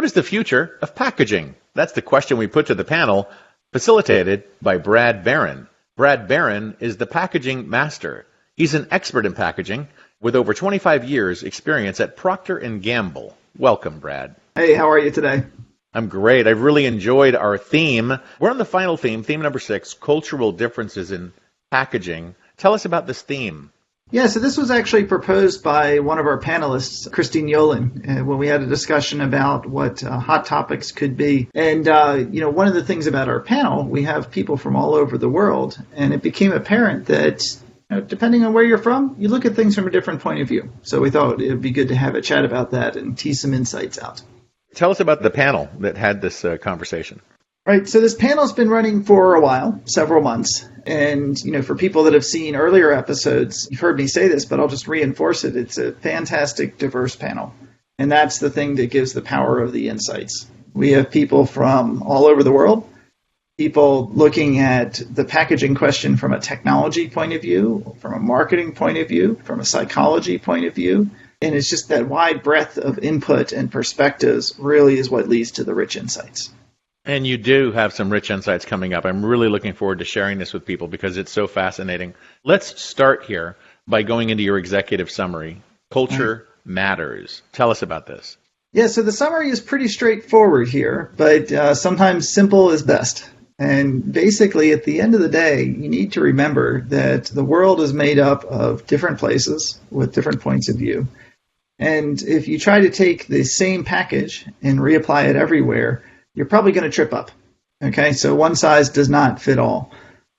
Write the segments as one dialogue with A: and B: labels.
A: is the future of packaging? That's the question we put to the panel, facilitated by Brad Barron. Brad Barron is the packaging master. He's an expert in packaging with over 25 years experience at Procter & Gamble. Welcome, Brad.
B: Hey, how are you today?
A: I'm great. I've really enjoyed our theme. We're on the final theme number 6, cultural differences in packaging. Tell us about this theme.
B: Yeah, so this was actually proposed by one of our panelists, Christine Yolen, when we had a discussion about what hot topics could be. And, one of the things about our panel, we have people from all over the world, and it became apparent that depending on where you're from, you look at things from a different point of view. So we thought it would be good to have a chat about that and tease some insights out.
A: Tell us about the panel that had this conversation.
B: Right, so this panel's been running for a while, several months. And, for people that have seen earlier episodes, you've heard me say this, but I'll just reinforce it. It's a fantastic, diverse panel. And that's the thing that gives the power of the insights. We have people from all over the world, people looking at the packaging question from a technology point of view, from a marketing point of view, from a psychology point of view. And it's just that wide breadth of input and perspectives really is what leads to the rich insights.
A: And you do have some rich insights coming up. I'm really looking forward to sharing this with people because it's so fascinating. Let's start here by going into your executive summary. Culture matters. Tell us about this.
B: Yeah, so the summary is pretty straightforward here, but sometimes simple is best. And basically, at the end of the day, you need to remember that the world is made up of different places with different points of view. And if you try to take the same package and reapply it everywhere, you're probably going to trip up. Okay, so one size does not fit all.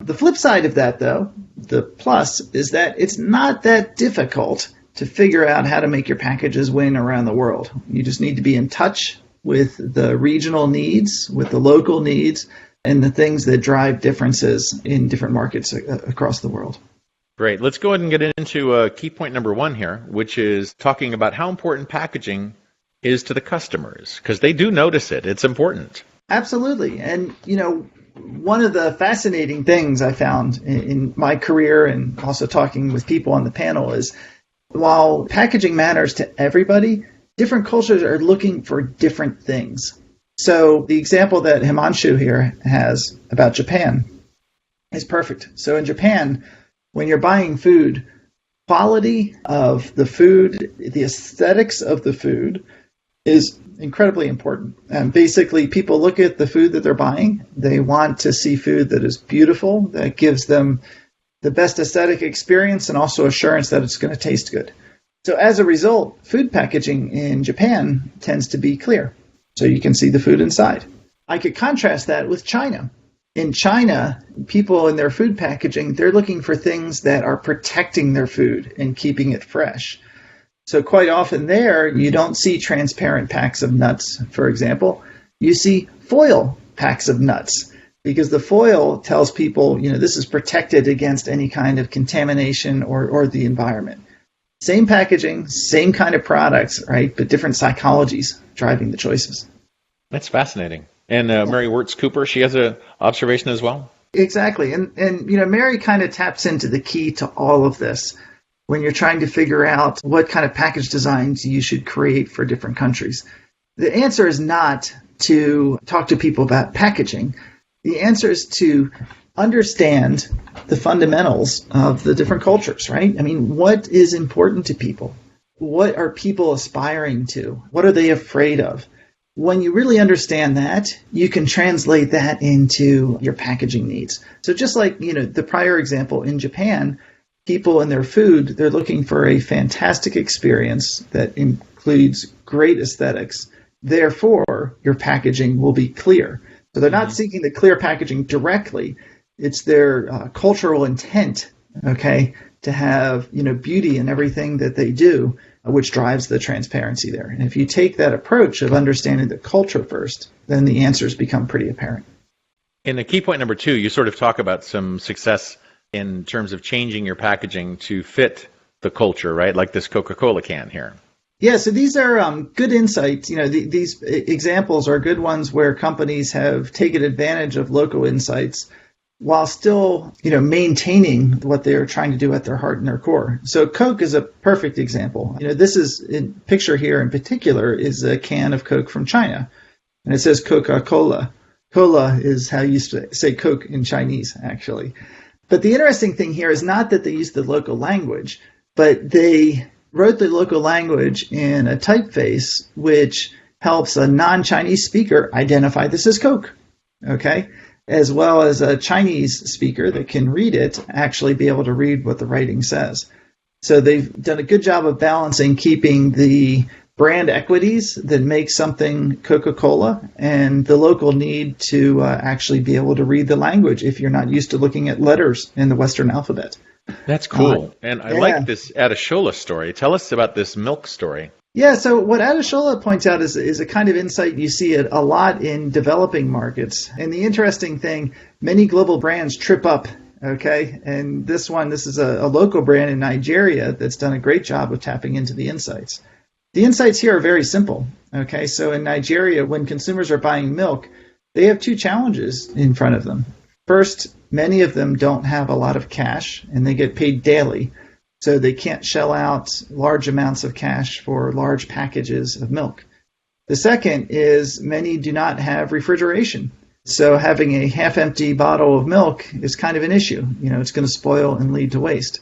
B: The flip side of that, though, the plus, is that it's not that difficult to figure out how to make your packages win around the world. You just need to be in touch with the regional needs, with the local needs, and the things that drive differences in different markets across the world.
A: Great. Let's go ahead and get into key point number 1 here, which is talking about how important packaging is to the customers, because they do notice it. It's important.
B: Absolutely. And, one of the fascinating things I found in my career and also talking with people on the panel is while packaging matters to everybody, different cultures are looking for different things. So the example that Himanshu here has about Japan is perfect. So in Japan, when you're buying food, quality of the food, the aesthetics of the food is incredibly important. And basically, people look at the food that they're buying. They want to see food that is beautiful, that gives them the best aesthetic experience and also assurance that it's going to taste good. So as a result, food packaging in Japan tends to be clear. So you can see the food inside. I could contrast that with China. In China, people in their food packaging, they're looking for things that are protecting their food and keeping it fresh. So quite often there, you don't see transparent packs of nuts, for example. You see foil packs of nuts because the foil tells people, this is protected against any kind of contamination or the environment. Same packaging, same kind of products, right? But different psychologies driving the choices.
A: That's fascinating. And Mary Wirtz Cooper, she has an observation as well?
B: Exactly. And Mary kind of taps into the key to all of this when you're trying to figure out what kind of package designs you should create for different countries. The answer is not to talk to people about packaging. The answer is to understand the fundamentals of the different cultures, right? I mean, what is important to people? What are people aspiring to? What are they afraid of? When you really understand that, you can translate that into your packaging needs. So just like, the prior example in Japan, people in their food, they're looking for a fantastic experience that includes great aesthetics. Therefore, your packaging will be clear. So they're not seeking the clear packaging directly. It's their cultural intent, okay, to have, beauty in everything that they do, which drives the transparency there. And if you take that approach of understanding the culture first, then the answers become pretty apparent.
A: In the key point number 2, you sort of talk about some success in terms of changing your packaging to fit the culture, right? Like this Coca-Cola can here.
B: Yeah, so these are good insights. These examples are good ones where companies have taken advantage of local insights while still, maintaining what they're trying to do at their heart and their core. So Coke is a perfect example. This is picture here in particular is a can of Coke from China, and it says Coca-Cola. Cola is how you used to say Coke in Chinese, actually. But the interesting thing here is not that they used the local language, but they wrote the local language in a typeface which helps a non-Chinese speaker identify this as Coke, okay? As well as a Chinese speaker that can read it actually be able to read what the writing says. So they've done a good job of balancing keeping the brand equities that make something Coca-Cola and the local need to actually be able to read the language if you're not used to looking at letters in the Western alphabet.
A: That's cool. And I like this Adishola story. Tell us about this milk story.
B: Yeah, so what Adishola points out is a kind of insight you see a lot in developing markets. And the interesting thing, many global brands trip up, okay? And this is a local brand in Nigeria that's done a great job of tapping into the insights. The insights here are very simple, okay? So in Nigeria, when consumers are buying milk, they have two challenges in front of them. First, many of them don't have a lot of cash, and they get paid daily. So they can't shell out large amounts of cash for large packages of milk. The second is many do not have refrigeration. So having a half-empty bottle of milk is kind of an issue. It's going to spoil and lead to waste.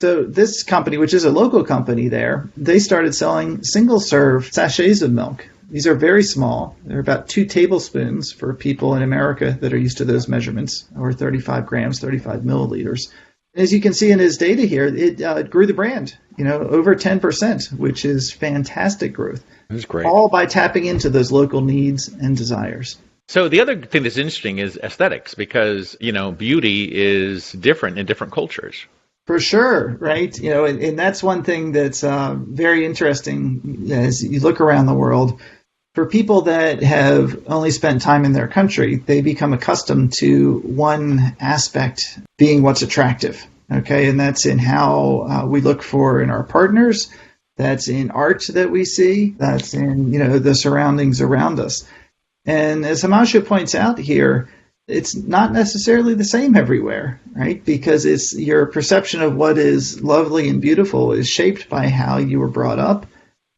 B: So this company, which is a local company there, they started selling single-serve sachets of milk. These are very small. They're about 2 tablespoons for people in America that are used to those measurements, or 35 grams, 35 milliliters. As you can see in his data here, it grew the brand, over 10%, which is fantastic growth.
A: That's great.
B: All by tapping into those local needs and desires.
A: So the other thing that's interesting is aesthetics, because, beauty is different in different cultures.
B: For sure, right? And that's one thing that's very interesting as you look around the world. For people that have only spent time in their country, they become accustomed to one aspect being what's attractive, okay? And that's in how we look for in our partners. That's in art that we see. That's in, the surroundings around us. And as Himanshu points out here, it's not necessarily the same everywhere, right? Because it's your perception of what is lovely and beautiful is shaped by how you were brought up,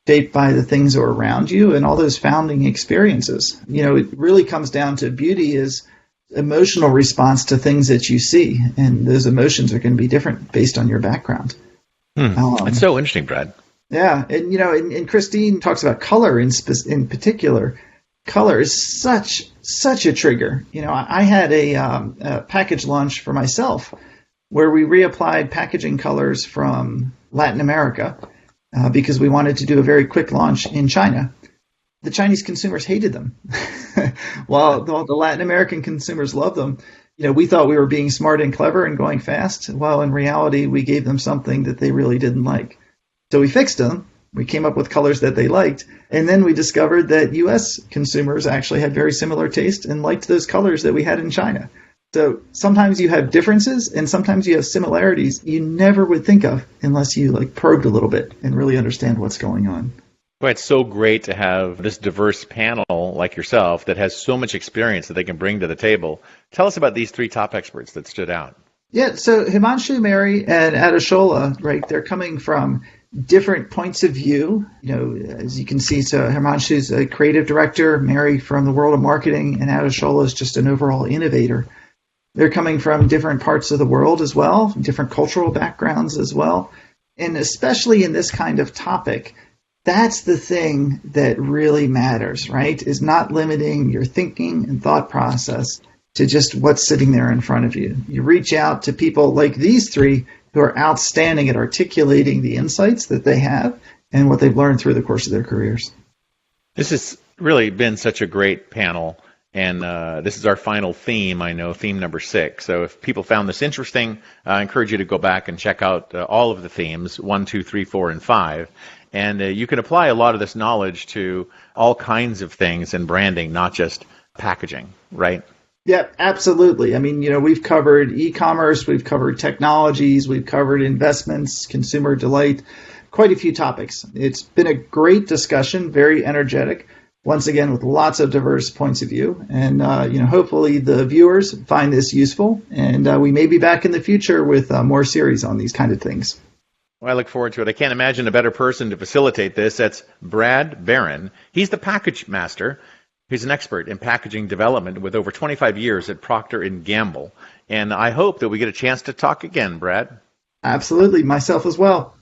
B: shaped by the things that are around you and all those founding experiences. It really comes down to beauty is emotional response to things that you see, and those emotions are going to be different based on your background.
A: It's so interesting, Brad.
B: Yeah, and and Christine talks about color in particular. Color is such a trigger. I had a package launch for myself where we reapplied packaging colors from Latin America because we wanted to do a very quick launch in China. The Chinese consumers hated them, while the Latin American consumers loved them. We thought we were being smart and clever and going fast, while in reality we gave them something that they really didn't like. So we fixed them. We came up with colors that they liked, and then we discovered that U.S. consumers actually had very similar taste and liked those colors that we had in China. So sometimes you have differences, and sometimes you have similarities you never would think of unless you probed a little bit and really understand what's going on.
A: Well, it's so great to have this diverse panel like yourself that has so much experience that they can bring to the table. Tell us about these 3 top experts that stood out. Yeah,
B: so Himanshu, Mary, and Adishola, right, they're coming from different points of view. As you can see, so Himanshu's a creative director, Mary from the world of marketing, and Adishola is just an overall innovator. They're coming from different parts of the world as well, different cultural backgrounds as well. And especially in this kind of topic, that's the thing that really matters, right? Is not limiting your thinking and thought process to just what's sitting there in front of you. You reach out to people like these 3 who are outstanding at articulating the insights that they have and what they've learned through the course of their careers.
A: This has really been such a great panel, and this is our final theme, I know, theme number 6. So if people found this interesting, I encourage you to go back and check out all of the themes, 1, 2, 3, 4, and 5. And you can apply a lot of this knowledge to all kinds of things in branding, not just packaging, right?
B: Yeah, absolutely. I mean, we've covered e-commerce, we've covered technologies, we've covered investments, consumer delight, quite a few topics. It's been a great discussion, very energetic. once again with lots of diverse points of view. And hopefully the viewers find this useful, and we may be back in the future with more series on these kind of things.
A: Well, I look forward to it. I can't imagine a better person to facilitate this. That's Brad Barron. He's the package master. He's an expert in packaging development with over 25 years at Procter & Gamble. And I hope that we get a chance to talk again, Brad.
B: Absolutely. Myself as well.